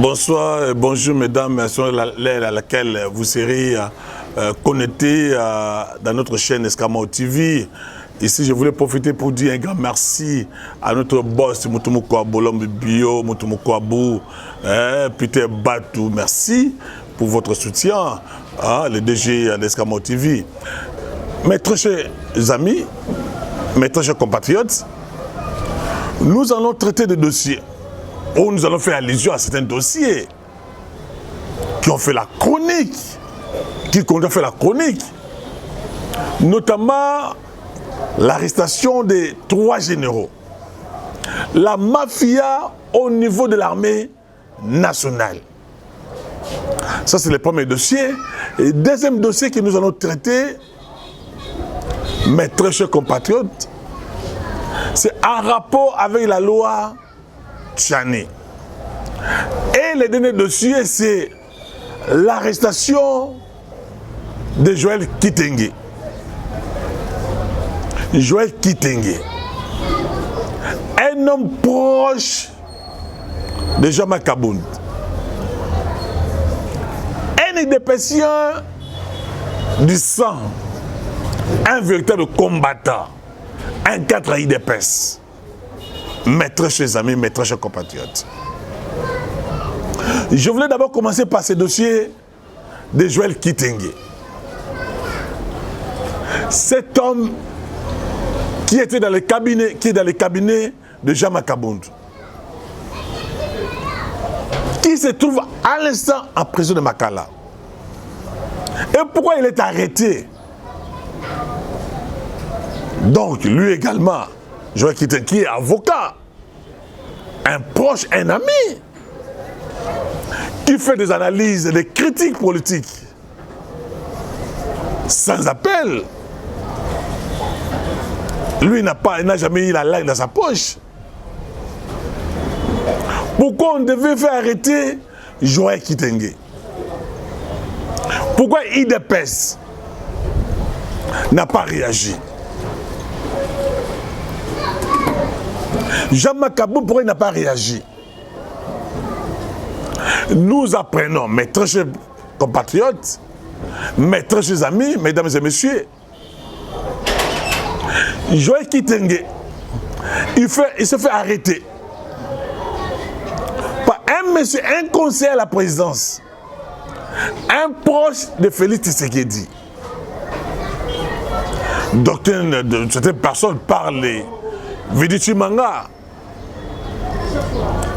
Bonsoir et bonjour mesdames, sur l'ère à laquelle vous serez connectés dans notre chaîne Escamao TV. Ici, je voulais profiter pour dire un grand merci à notre boss, Moutoumouko Abolombi Bio, Moutoumouko Abou, Peter Batou. Merci pour votre soutien, le DG d'Escamao TV. Mes très chers amis, mes très chers compatriotes, nous allons traiter des dossiers où nous allons faire allusion à certains dossiers qui ont fait la chronique, qui ont fait la chronique, notamment l'arrestation des 3 généraux, la mafia au niveau de l'armée nationale. Ça, c'est le premier dossier. Et le deuxième dossier que nous allons traiter, mes très chers compatriotes, c'est en rapport avec la loi Tchani. Et le dernier dossier, c'est l'arrestation de Joël Kitenge. Joël Kitenge, un homme proche de Jean-Marc Kabound, un idépécien du sang, un véritable combattant, un cadre IDPS. Mes très chers amis, mes très chers compatriotes. Je voulais d'abord commencer par ce dossier de Joël Kitenge. Cet homme qui était dans le cabinet, de Jean-Marc Kabound, qui se trouve à l'instant en prison de Makala. Et pourquoi il est arrêté? Donc, lui également, Joël Kitenge, qui est avocat, un proche, un ami, qui fait des analyses, des critiques politiques, sans appel. Lui n'a jamais eu la langue dans sa poche. Pourquoi on devait faire arrêter Joël Kitenge? Pourquoi IDPS n'a pas réagi? Jean-Marc Kabound, pourquoi il n'a pas réagi? Nous apprenons, mes très chers compatriotes, mes très chers amis, mesdames et messieurs, Joël Kitenge, il se fait arrêter par un monsieur, un conseiller à la présidence, un proche de Félix Tshisekedi. Donc, certaines personnes parlent de Vidi Tshimanga,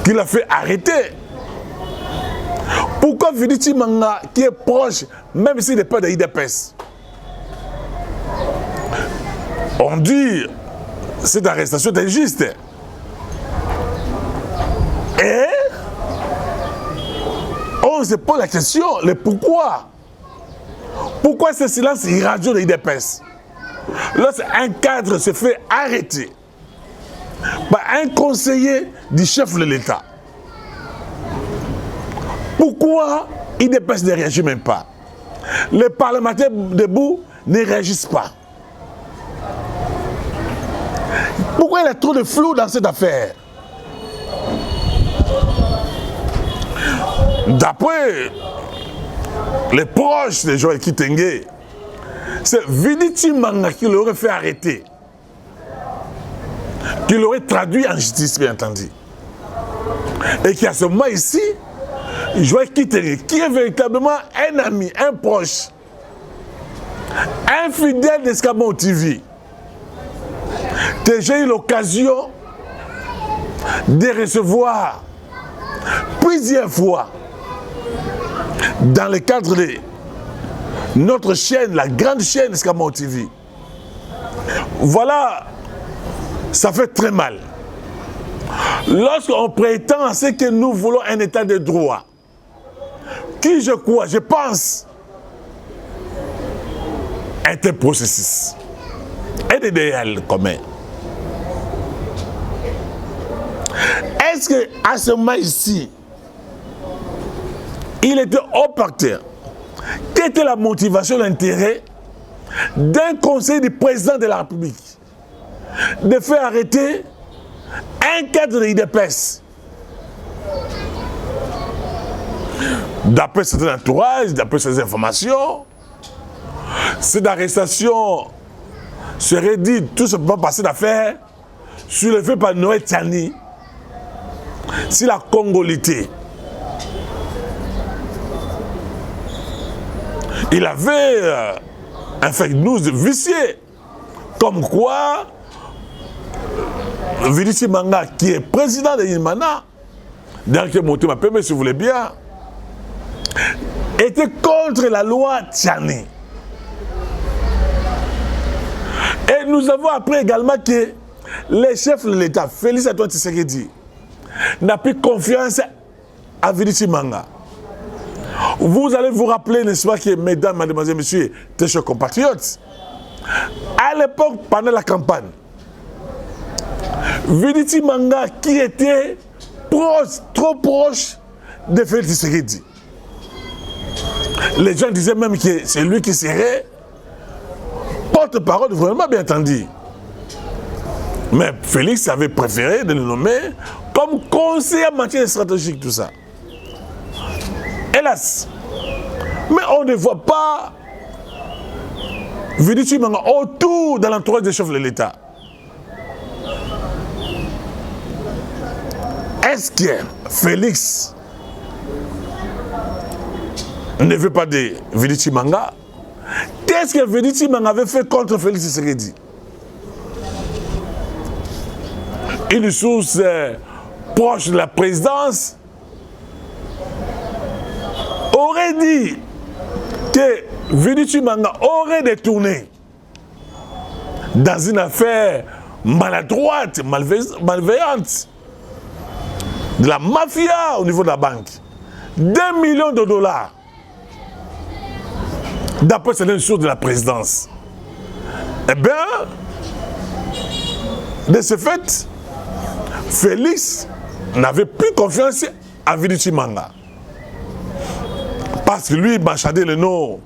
qui l'a fait arrêter. Pourquoi Vidi Tshimanga, qui est proche, même s'il n'est pas de l'IDPS? On dit cette arrestation est injuste. Et on se pose la question, le pourquoi? Pourquoi ce silence irradieux de l'IDPS? Lorsqu'un cadre se fait arrêter par un conseiller du chef de l'État, pourquoi l'IDPS ne réagit même pas? Les parlementaires debout ne réagissent pas. Pourquoi il y a trop de flou dans cette affaire? D'après les proches de Joël Kitenge, c'est Vidi Tshimanga qui l'aurait fait arrêter, qui l'aurait traduit en justice, bien entendu. Et qui à ce moment ici, Joël Kitenge, qui est véritablement un ami, un proche, un fidèle d'Escamao TV, que j'ai eu l'occasion de recevoir plusieurs fois dans le cadre de notre chaîne, la grande chaîne Escamao TV. Voilà, ça fait très mal. Lorsqu'on prétend à ce que nous voulons un état de droit, qui je crois, je pense, est un processus et des idéal commun. Est-ce qu'à ce moment ici, il était opportun? Quelle était la motivation, l'intérêt d'un conseil du président de la République de faire arrêter un cadre de l'IDPS D'après certains entourages, d'après ces informations, cette arrestation serait dit tout simplement passer d'affaires sur le fait par Noël Tchani, si la congolité. Il avait un fake news vicié, comme quoi Viliti Manga, qui est président de Yimana, dans quel motif m'a permis, si vous voulez bien, était contre la loi Tchani. Et nous avons appris également que les chefs de l'État, Félix Antoine Tshisekedi, n'a plus confiance à Viliti Manga. Vous allez vous rappeler, n'est-ce pas, que mesdames, mademoiselles, messieurs, tes chers compatriotes, à l'époque, pendant la campagne, Viliti Manga, qui était proche, trop proche de Félix Tshisekedi. Les gens disaient même que c'est lui qui serait porte-parole du gouvernement, bien entendu. Mais Félix avait préféré de le nommer comme conseiller en matière stratégique, tout ça. Hélas, mais on ne voit pas Viliti Manga autour de l'entourage des chefs de l'État. Est-ce que Félix ne veut pas de Viliti Manga? Qu'est-ce que Viliti Manga avait fait contre Félix Tshisekedi? Une source proche de la présidence aurait dit que Viliti Manga aurait détourné dans une affaire maladroite, malveillante, de la mafia au niveau de la banque, 2 millions de dollars, d'après certaines sources de la présidence. Eh bien, de ce fait, Félix n'avait plus confiance à Viliti Manga. Parce que lui, Bachadé le nom,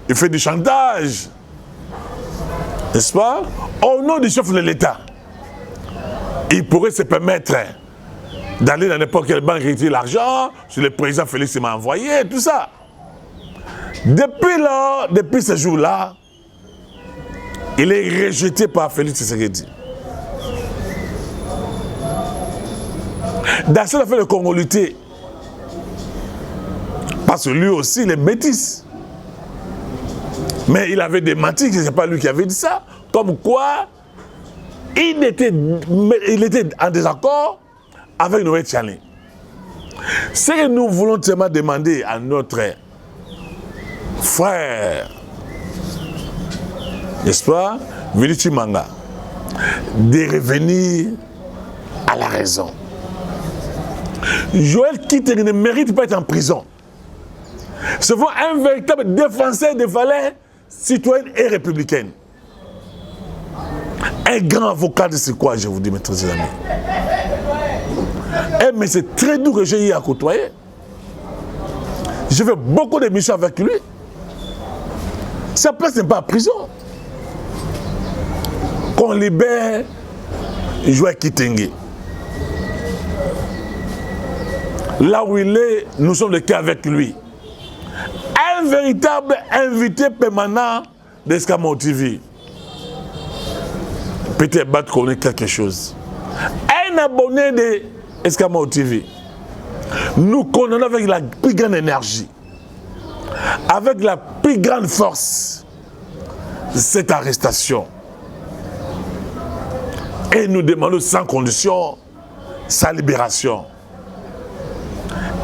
il fait du chantage, n'est-ce pas? Au nom du chef de l'État, il pourrait se permettre d'aller dans n'importe quelle banque retirer l'argent, sur le président Félix m'a envoyé, tout ça. Depuis là, depuis ce jour-là, il est rejeté par Félix Tshisekedi. Dans cette affaire de congolité, parce que lui aussi, il est métis. Mais il avait démenti que ce n'est pas lui qui avait dit ça. Comme quoi, il était en désaccord avec Noël Tchani. Ce que nous voulons seulement demander à notre frère, n'est-ce pas, Viliti Manga, de revenir à la raison. Joël Kitenge ne mérite pas d'être en prison. C'est un véritable défenseur des valeurs citoyennes et républicaines. Un grand avocat de ce quoi, je vous dis, mes très amis. Mais c'est très dur que j'ai eu à côtoyer. J'ai fait beaucoup d'émissions avec lui. Sa place n'est pas en prison. Qu'on libère Joël Kitenge. Là où il est, nous sommes le cas avec lui. Un véritable invité permanent d'Escamot TV. Peut-être Bat connaît quelque chose. Un abonné d'Escamot TV. Nous connaissons avec la plus grande énergie, avec la plus grande force, cette arrestation. Et nous demandons sans condition sa libération.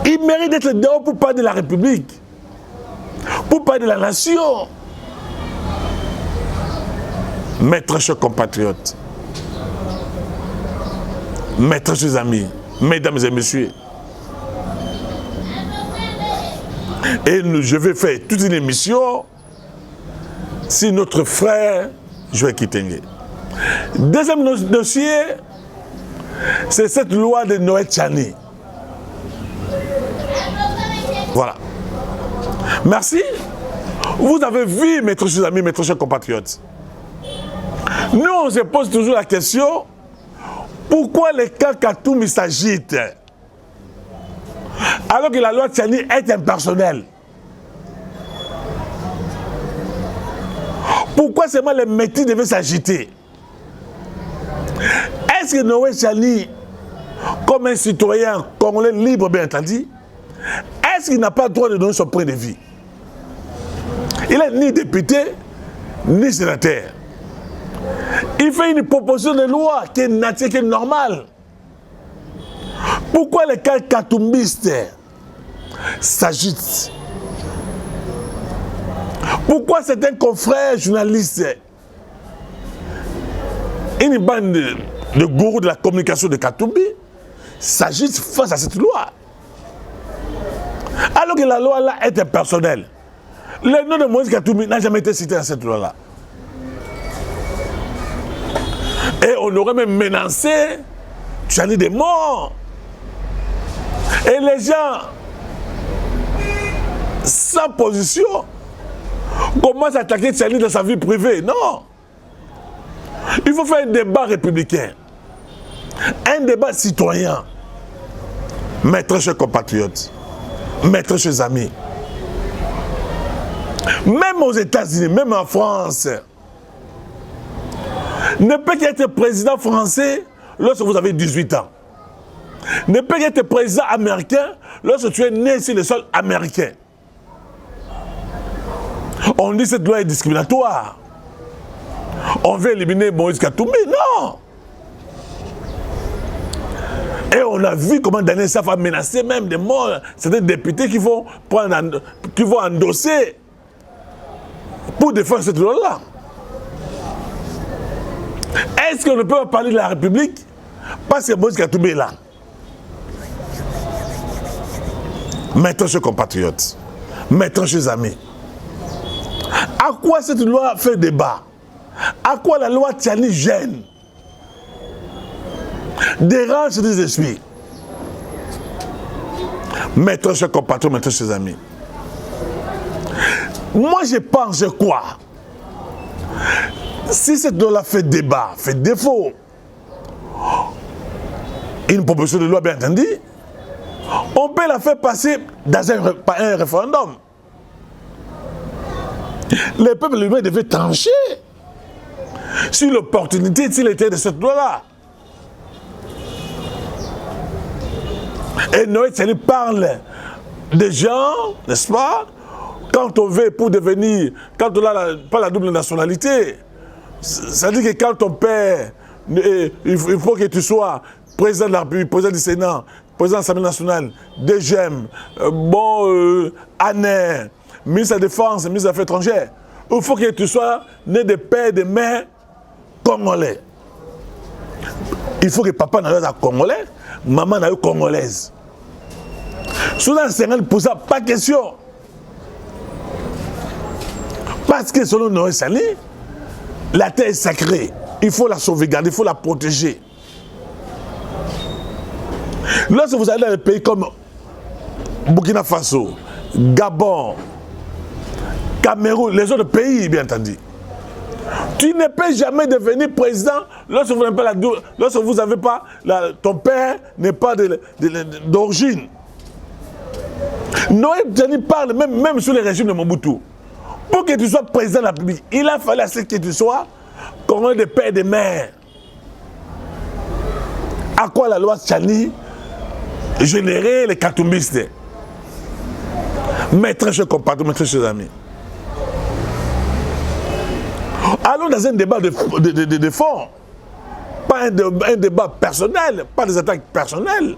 Il mérite d'être dehors pour parler de la République, pour parler de la nation. Mes très chers compatriotes, mes très chers amis, mesdames et messieurs, et je vais faire toute une émission sur notre frère Joël Kitenge. Deuxième dossier, c'est cette loi de Noël Tchani. Voilà. Merci. Vous avez vu, mes très chers amis, mes très chers compatriotes. Nous, on se pose toujours la question, pourquoi les cas Katoumi s'agitent? Alors que la loi Tchani est impersonnelle. Pourquoi seulement les métis devaient s'agiter? Est-ce que Noé Tchani, comme un citoyen congolais libre, bien entendu, est-ce qu'il n'a pas le droit de donner son point de vue? Il n'est ni député, ni sénateur. Il fait une proposition de loi qui est naturelle, qui est normale. Pourquoi les cas katumbistes s'agitent? Pourquoi certains confrères journalistes, une bande de gourous de la communication de Katumbi, s'agitent face à cette loi? Alors que la loi là est impersonnelle. Le nom de Moïse Katumbi n'a jamais été cité dans cette loi-là. Et on aurait même menacé Tchani des morts. Et les gens, sans position, commencent à attaquer Tchani dans sa vie privée. Non. Il faut faire un débat républicain. Un débat citoyen. Mes très chers compatriotes, mes très chers amis, même aux États-Unis, même en France, ne peut qu'être président français lorsque vous avez 18 ans. Ne peut qu'être président américain lorsque tu es né sur le sol américain. On dit que cette loi est discriminatoire. On veut éliminer Moïse Katumbi. Non. Et on a vu comment Daniel Saf a menacé même des morts. C'est des députés qui vont endosser pour défendre cette loi-là. Est-ce qu'on ne peut pas parler de la République parce que Moïse Katumbi est là? Mes très chers compatriotes, mes très chers amis, à quoi cette loi fait débat? À quoi la loi Tchani gêne? Dérange des esprits. Mes très chers compatriotes, mes très chers amis, moi je pense quoi? Si cette loi fait débat, fait défaut, une proposition de loi bien entendu, on peut la faire passer dans un référendum. Le peuple lui-même devait trancher sur l'opportunité, s'il était de cette loi-là. Et Noé Tchani parle des gens, n'est-ce pas, quand on veut pour devenir, quand on n'a pas la double nationalité, ça dit que quand ton père, il faut que tu sois président de la République, président du Sénat, président de l'Assemblée nationale, DGM, ANER, ministre de la Défense, ministre des Affaires étrangères, il faut que tu sois né de père et de mère congolais. Il faut que papa n'a pas congolais, maman n'a pas congolaise. Sous dans 50%, pas question. Parce que selon Noé Tchani, la terre est sacrée. Il faut la sauvegarder, il faut la protéger. Lorsque vous allez dans des pays comme Burkina Faso, Gabon, Cameroun, les autres pays, bien entendu, tu ne peux jamais devenir président lorsque vous n'avez pas lorsque vous n'avez pas ton père n'est pas d'origine. Noé Tchani parle même sous le régime de Mobutu. Pour que tu sois président de la République, il a fallu que tu sois congolais de père et de mère. À quoi la loi Tchani générait les katumbistes? Mes très chers compatriotes, mes très chers amis, allons dans un débat de fond, pas un débat personnel, pas des attaques personnelles.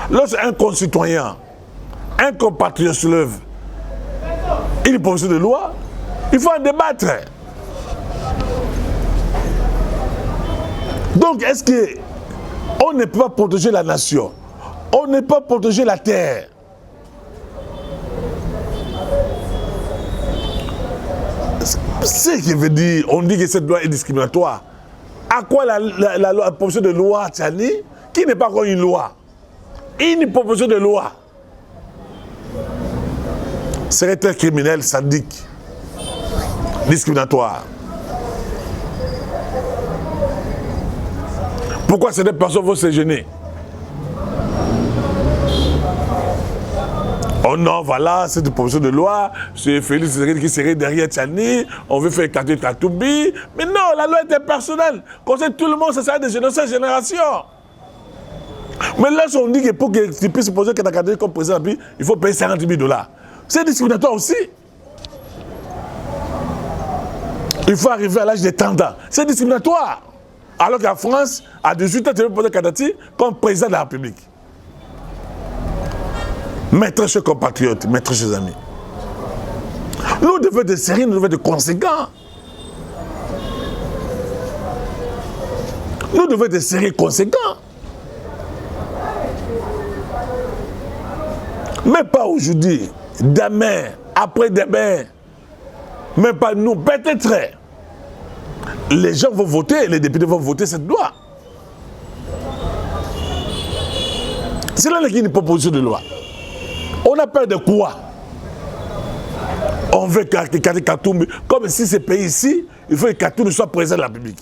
Lorsqu'un concitoyen, un compatriote se lève une proposition de loi, il faut en débattre. Donc, est-ce qu'on ne peut pas protéger la nation? On ne peut pas protéger la terre? Ce qui veut dire, on dit que cette loi est discriminatoire. À quoi la proposition de loi Tchani, qui n'est pas encore une loi, une proposition de loi, serait un criminel sadique, discriminatoire? Pourquoi ces personnes vont se gêner? Oh non, voilà, c'est une proposition de loi, c'est Félix Tshisekedi qui serait derrière Tchani, on veut faire écarter Katumbi. Mais non, la loi était personnelle. Concerne tout le monde, ça sert de génération en génération. Mais là, si on dit que pour que tu puisses se poser que tu as candidat comme président, il faut payer 50 000 $. C'est discriminatoire aussi. Il faut arriver à l'âge de 30 ans. C'est discriminatoire. Alors qu'en France, à 18 ans, tu peux poser candidature comme président de la République. Mes très chers compatriotes, mes très chers amis, nous devons être sérieux, nous devons être conséquents. Nous devons être sérieux, conséquents. Mais pas aujourd'hui, demain, après-demain. Mais pas nous, peut-être. Les gens vont voter, les députés vont voter cette loi. C'est là qu'il y a une proposition de loi. On a peur de quoi? On veut que Katumbi, comme si ce pays ici, il faut que Katumbi soit président de la République.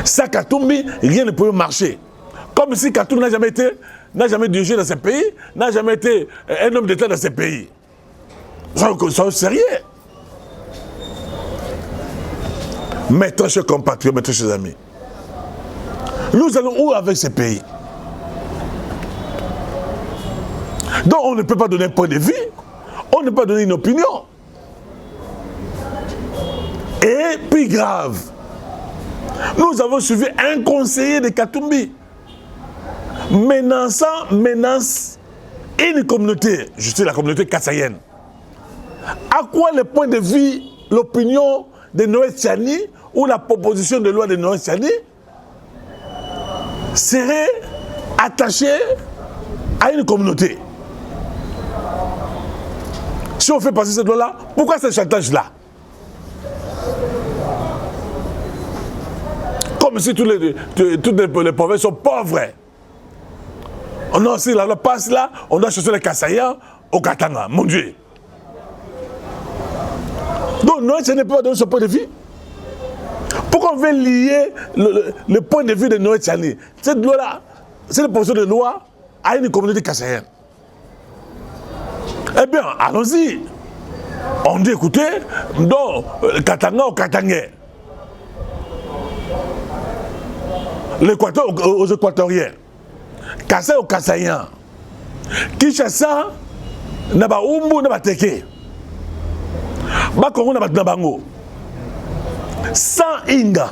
Sans Katumbi, rien ne peut marcher. Comme si Katumbi n'a jamais dirigé dans ce pays, n'a jamais été un homme d'État dans ce pays. Soyons sérieux. Mes très chers compatriotes, mes très chers amis, nous allons où avec ce pays? Donc on ne peut pas donner un point de vue, on ne peut pas donner une opinion. Et plus grave, nous avons suivi un conseiller de Katumbi menace une communauté, je suis la communauté kassaïenne. À quoi le point de vue, l'opinion de Noël Tchani ou la proposition de loi de Noël Tchani serait attachée à une communauté? Si on fait passer cette loi-là, pourquoi ce chantage-là? Comme si toutes les provinces sont pauvres. Si la loi passe là, on doit chercher les Kassaïens au Katanga, mon Dieu. Donc, Noël, ce n'est pas donner ce point de vue. Pourquoi on veut lier le point de vue de Noël Tchani? Cette loi-là, c'est une proposition de loi à une communauté kassaïenne. Eh bien, allons-y. On dit, écoutez, donc, Katanga au Katangais. L'Équateur aux Équatoriens. Kassai aux Kassaïens. Kinshasa, Naba Umbu, Naba Teke. Bakongo, Naba Nabango. Sans Inga,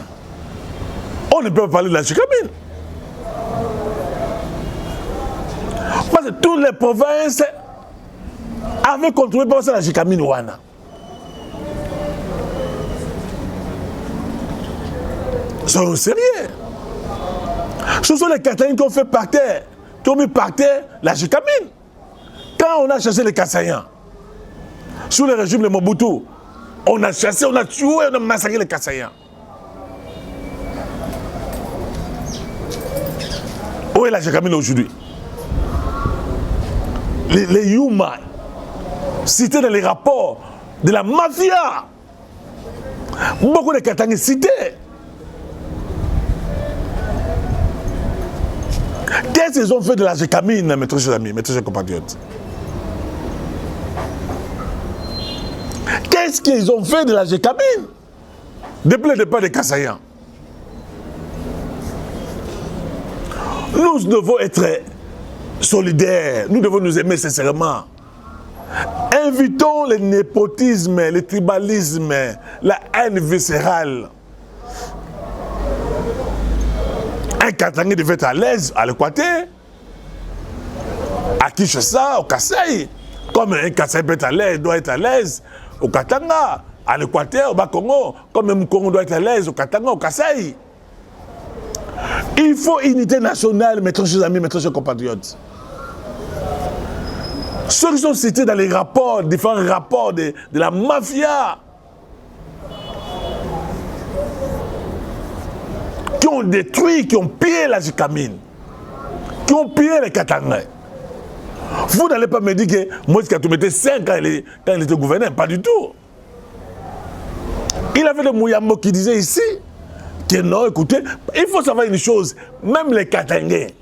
on ne peut pas parler de la Jikamine. Parce que toutes les provinces avaient contrôlé par la Jikamine Wana. Soyons sérieux. Ce sont les Katangais qui ont fait par terre, qui ont mis par terre la Jikamine. Quand on a chassé les Kassaïens, sous le régime de Mobutu, on a chassé, on a tué, on a massacré les Kassaïens. Où est la Jikamine aujourd'hui? Les Yuma, cités dans les rapports de la mafia. Beaucoup de Katangais cités. Qu'est-ce qu'ils ont fait de la Jikamine, mes très chers amis, mes très chers compatriotes? Qu'est-ce qu'ils ont fait de la Jikamine depuis le départ des Kassaïens? Nous devons être solidaires, nous devons nous aimer sincèrement. Invitons le népotisme, le tribalisme, la haine viscérale. Un Katangais devait être à l'aise à l'Équateur, à Kinshasa, au Kassai. Comme un Kassai peut être à l'aise, doit être à l'aise au Katanga, à l'Équateur, au Bas-Congo, comme un Congo doit être à l'aise au Katanga, au Kassai. Il faut unité nationale, mes très chers amis, mes très chers compatriotes. Ceux qui sont cités dans les rapports, différents rapports de la mafia, qui ont détruit, qui ont pillé la Jikamine, qui ont pillé les Katangais. Vous n'allez pas me dire que Moïse Katumbi était 5 quand il était gouverneur, pas du tout. Il avait le Mouyambo qui disait ici que non, écoutez, il faut savoir une chose, même les Katangais,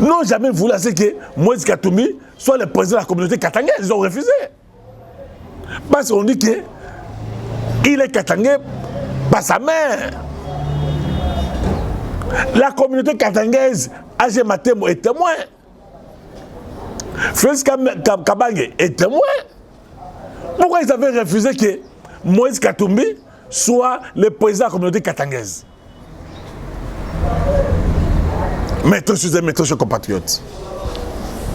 n'ont jamais voulu que Moïse Katumbi soit le président de la communauté katangaise. Ils ont refusé. Parce qu'on dit qu'il est katangais par sa mère. La communauté katangaise, AG Matemo est témoin. Félix Kabange est témoin. Pourquoi ils avaient refusé que Moïse Katumbi soit le président de la communauté katangaise? Maîtres chers compatriotes,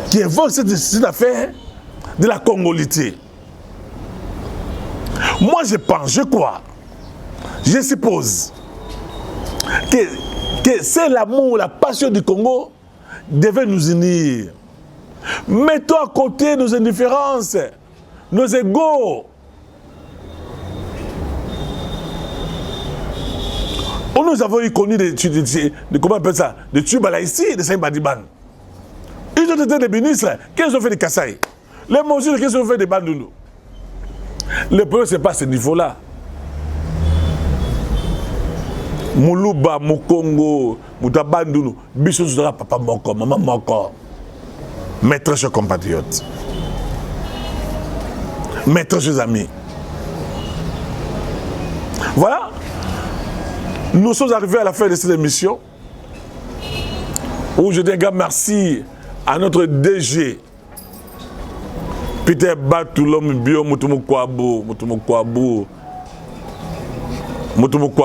qui évoquent cette affaire de la congolité. Moi je pense, je crois, je suppose que c'est l'amour, la passion du Congo devait nous unir. Mettons à côté nos indifférences, nos égaux. Nous avons eu connu comment on appelle ça, des Tubala ici, des Saïbadiban. Ils ont été des ministres, qu'est-ce qu'ils ont fait de Kassai? Les Mosouls, qu'est-ce qu'ils ont fait de Bandundu? Le problème, ce n'est pas à ce niveau-là. Moulouba, Moukongo, Moutabandundu, Bissou sera papa Moko, maman Moko. Mes très chers compatriotes, mes très chers amis. Voilà. Nous sommes arrivés à la fin de cette émission où je dis un grand merci à notre DG Peter Batulom Bio Mutumukwabu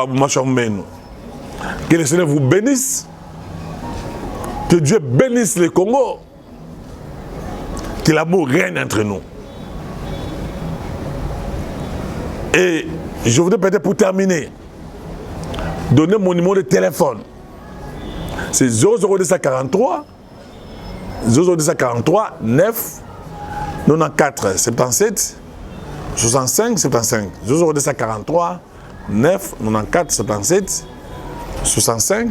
Machameno. Que le Seigneur vous bénisse, que Dieu bénisse le Congo, que l'amour règne entre nous. Et je voudrais peut-être pour terminer donner mon numéro de téléphone. C'est 00243 9 94 77 65 75. 00243 9 94 77 65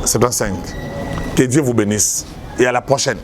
75. Que Dieu vous bénisse et à la prochaine.